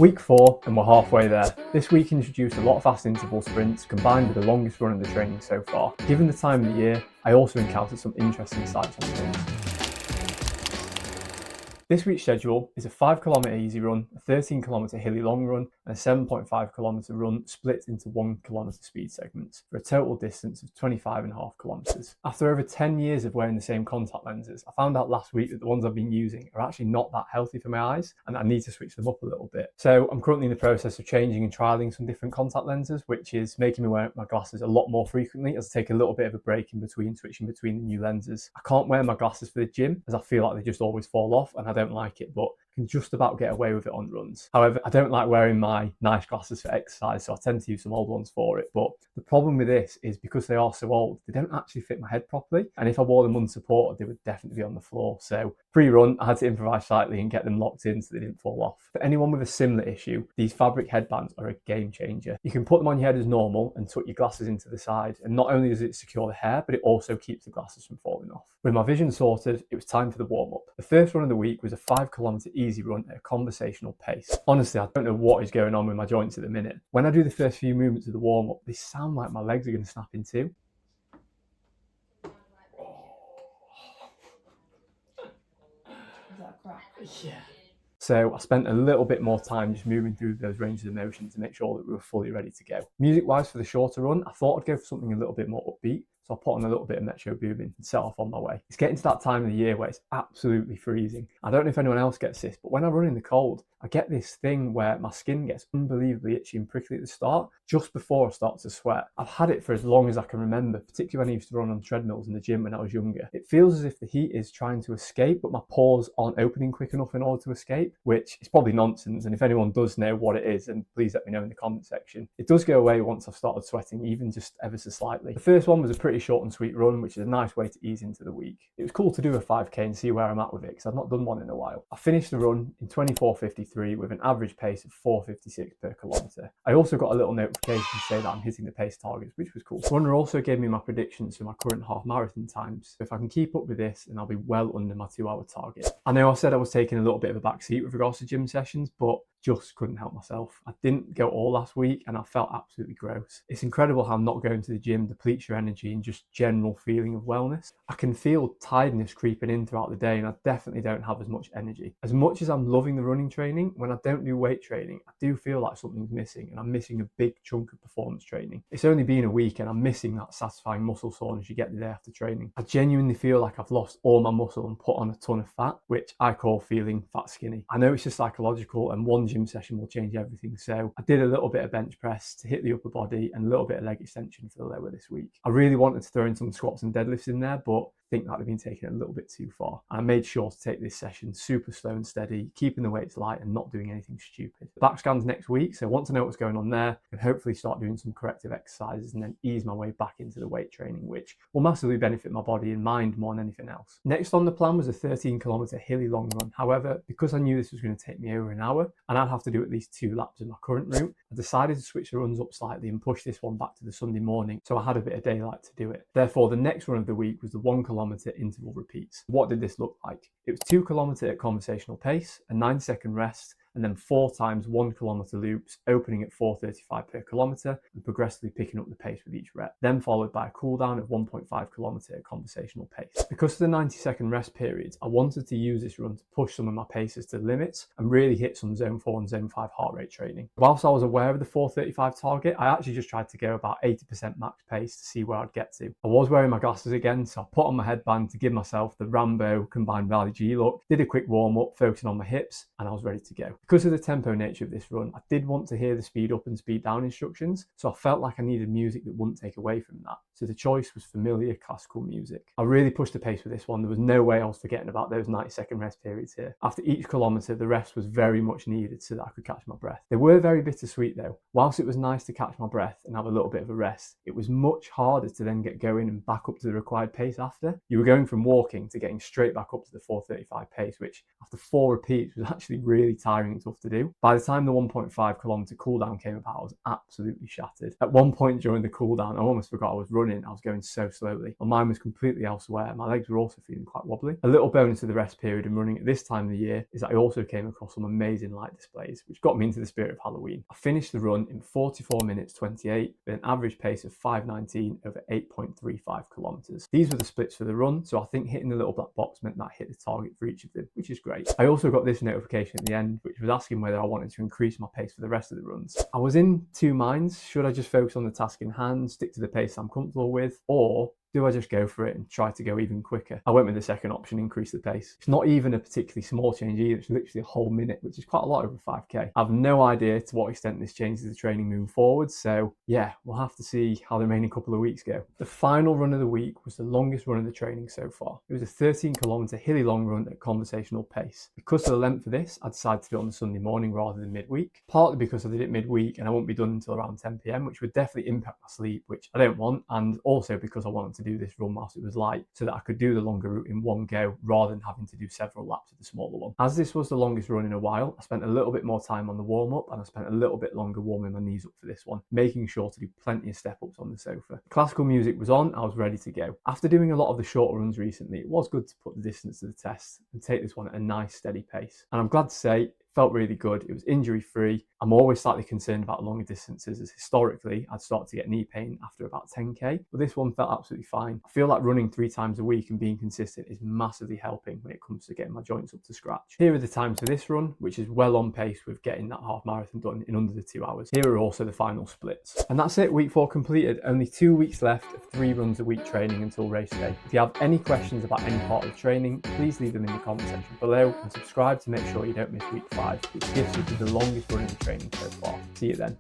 Week 4 and we're halfway there. This week introduced a lot of fast interval sprints combined with the longest run of the training so far. Given the time of the year, I also encountered some interesting sights on sprints. This week's schedule is a 5km easy run, a 13km hilly long run, and a 7.5km run split into 1km speed segments for a total distance of 25.5 kilometers. After over 10 years of wearing the same contact lenses, I found out last week that the ones I've been using are actually not that healthy for my eyes and I need to switch them up a little bit. So I'm currently in the process of changing and trialing some different contact lenses, which is making me wear my glasses a lot more frequently as I take a little bit of a break in between switching between the new lenses. I can't wear my glasses for the gym as I feel like they just always fall off and I don't like it, but can just about get away with it on runs. However, I don't like wearing my nice glasses for exercise, so I tend to use some old ones for it. But the problem with this is because they are so old, they don't actually fit my head properly. And if I wore them unsupported, they would definitely be on the floor. So pre-run, I had to improvise slightly and get them locked in so they didn't fall off. For anyone with a similar issue, these fabric headbands are a game changer. You can put them on your head as normal and tuck your glasses into the side. And not only does it secure the hair, but it also keeps the glasses from falling off. With my vision sorted, it was time for the warm-up. The first run of the week was a 5km easy run at a conversational pace. Honestly, I don't know what is going on with my joints at the minute. When I do the first few movements of the warm-up, they sound like my legs are going to snap in two. Is that a crack? Yeah. So I spent a little bit more time just moving through those ranges of motion to make sure that we were fully ready to go. Music-wise for the shorter run, I thought I'd go for something a little bit more upbeat. So I put on a little bit of Metro Boomin and set off on my way. It's getting to that time of the year where it's absolutely freezing. I don't know if anyone else gets this, but when I run in the cold, I get this thing where my skin gets unbelievably itchy and prickly at the start, just before I start to sweat. I've had it for as long as I can remember, particularly when I used to run on treadmills in the gym when I was younger. It feels as if the heat is trying to escape, but my pores aren't opening quick enough in order to escape, which is probably nonsense. And if anyone does know what it is, then please let me know in the comment section. It does go away once I've started sweating, even just ever so slightly. The first one was a pretty short and sweet run, which is a nice way to ease into the week. It was cool to do a 5k and see where I'm at with it because I've not done one in a while. I finished the run in 24:53 with an average pace of 4:56 per kilometre. I also got a little notification to say that I'm hitting the pace targets, which was cool. The runner also gave me my predictions for my current half marathon times. So if I can keep up with this, then I'll be well under my 2-hour target. I know I said I was taking a little bit of a back seat with regards to gym sessions, but just couldn't help myself. I didn't go all last week and I felt absolutely gross. It's incredible how not going to the gym depletes your energy and just general feeling of wellness. I can feel tiredness creeping in throughout the day and I definitely don't have as much energy. As much as I'm loving the running training, when I don't do weight training, I do feel like something's missing and I'm missing a big chunk of performance training. It's only been a week and I'm missing that satisfying muscle soreness you get the day after training. I genuinely feel like I've lost all my muscle and put on a ton of fat, which I call feeling fat skinny. I know it's just psychological and one gym session will change everything. So I did a little bit of bench press to hit the upper body and a little bit of leg extension for the lower this week. I really wanted to throw in some squats and deadlifts in there, but I think that would have been taken a little bit too far. I made sure to take this session super slow and steady, keeping the weights light and not doing anything stupid. The back scan's next week, so I want to know what's going on there and hopefully start doing some corrective exercises and then ease my way back into the weight training, which will massively benefit my body and mind more than anything else. Next on the plan was a 13km hilly long run. However, because I knew this was going to take me over an hour and I'd have to do at least 2 laps of my current route, I decided to switch the runs up slightly and push this one back to the Sunday morning so I had a bit of daylight to do it. Therefore, the next run of the week was the 1km interval repeats. What did this look like? It was 2km at conversational pace, a 9-second rest, and then 4 times 1km loops, opening at 4:35 per kilometre and progressively picking up the pace with each rep, then followed by a cool down of 1.5km at conversational pace. Because of the 90-second rest periods, I wanted to use this run to push some of my paces to the limits and really hit some zone 4 and zone 5 heart rate training. Whilst I was aware of the 4:35 target, I actually just tried to go about 80% max pace to see where I'd get to. I was wearing my glasses again, so I put on my headband to give myself the Rambo combined Valley G look, did a quick warm up focusing on my hips, and I was ready to go. Because of the tempo nature of this run, I did want to hear the speed up and speed down instructions, so I felt like I needed music that wouldn't take away from that. So the choice was familiar classical music. I really pushed the pace with this one. There was no way I was forgetting about those 90-second rest periods here. After each kilometre, the rest was very much needed so that I could catch my breath. They were very bittersweet though. Whilst it was nice to catch my breath and have a little bit of a rest, it was much harder to then get going and back up to the required pace after. You were going from walking to getting straight back up to the 4:35 pace, which after 4 repeats was actually really tiring tiring and tough to do. By the time the 1.5 kilometer cooldown came about, I was absolutely shattered. At one point during the cooldown, I almost forgot I was running. I was going so slowly. My mind was completely elsewhere. My legs were also feeling quite wobbly. A little bonus of the rest period and running at this time of the year is that I also came across some amazing light displays, which got me into the spirit of Halloween. I finished the run in 44 minutes 28 with an average pace of 5:19 over 8.35 kilometers. These were the splits for the run, so I think hitting the little black box meant that I hit the target for each of them, which is great. I also got this notification at the end, which was asking whether I wanted to increase my pace for the rest of the runs. I was in two minds. Should I just focus on the task in hand, stick to the pace I'm comfortable with, or do I just go for it and try to go even quicker? I went with the second option, increase the pace. It's not even a particularly small change either. It's literally a whole minute, which is quite a lot over 5k. I have no idea to what extent this changes the training moving forward. So yeah, we'll have to see how the remaining couple of weeks go. The final run of the week was the longest run of the training so far. It was a 13-kilometer hilly long run at conversational pace. Because of the length of this, I decided to do it on the Sunday morning rather than midweek. Partly because I did it midweek and I won't be done until around 10 p.m, which would definitely impact my sleep, which I don't want. And also because I wanted to do this run whilst it was light so that I could do the longer route in one go rather than having to do several laps of the smaller one. As this was the longest run in a while, I spent a little bit more time on the warm-up and I spent a little bit longer warming my knees up for this one, making sure to do plenty of step-ups on the sofa. Classical music was on, I was ready to go. After doing a lot of the shorter runs recently, it was good to put the distance to the test and take this one at a nice steady pace. And I'm glad to say felt really good. It was injury free. I'm always slightly concerned about longer distances as historically I'd start to get knee pain after about 10k, but this one felt absolutely fine. I feel like running 3 times a week and being consistent is massively helping when it comes to getting my joints up to scratch. Here are the times for this run, which is well on pace with getting that half marathon done in under the 2 hours. Here are also the final splits. And that's it, week 4 completed. Only 2 weeks left of 3 runs a week training until race day. If you have any questions about any part of the training, please leave them in the comment section below and subscribe to make sure you don't miss week 5, which gives you the longest run in the training so far. See you then.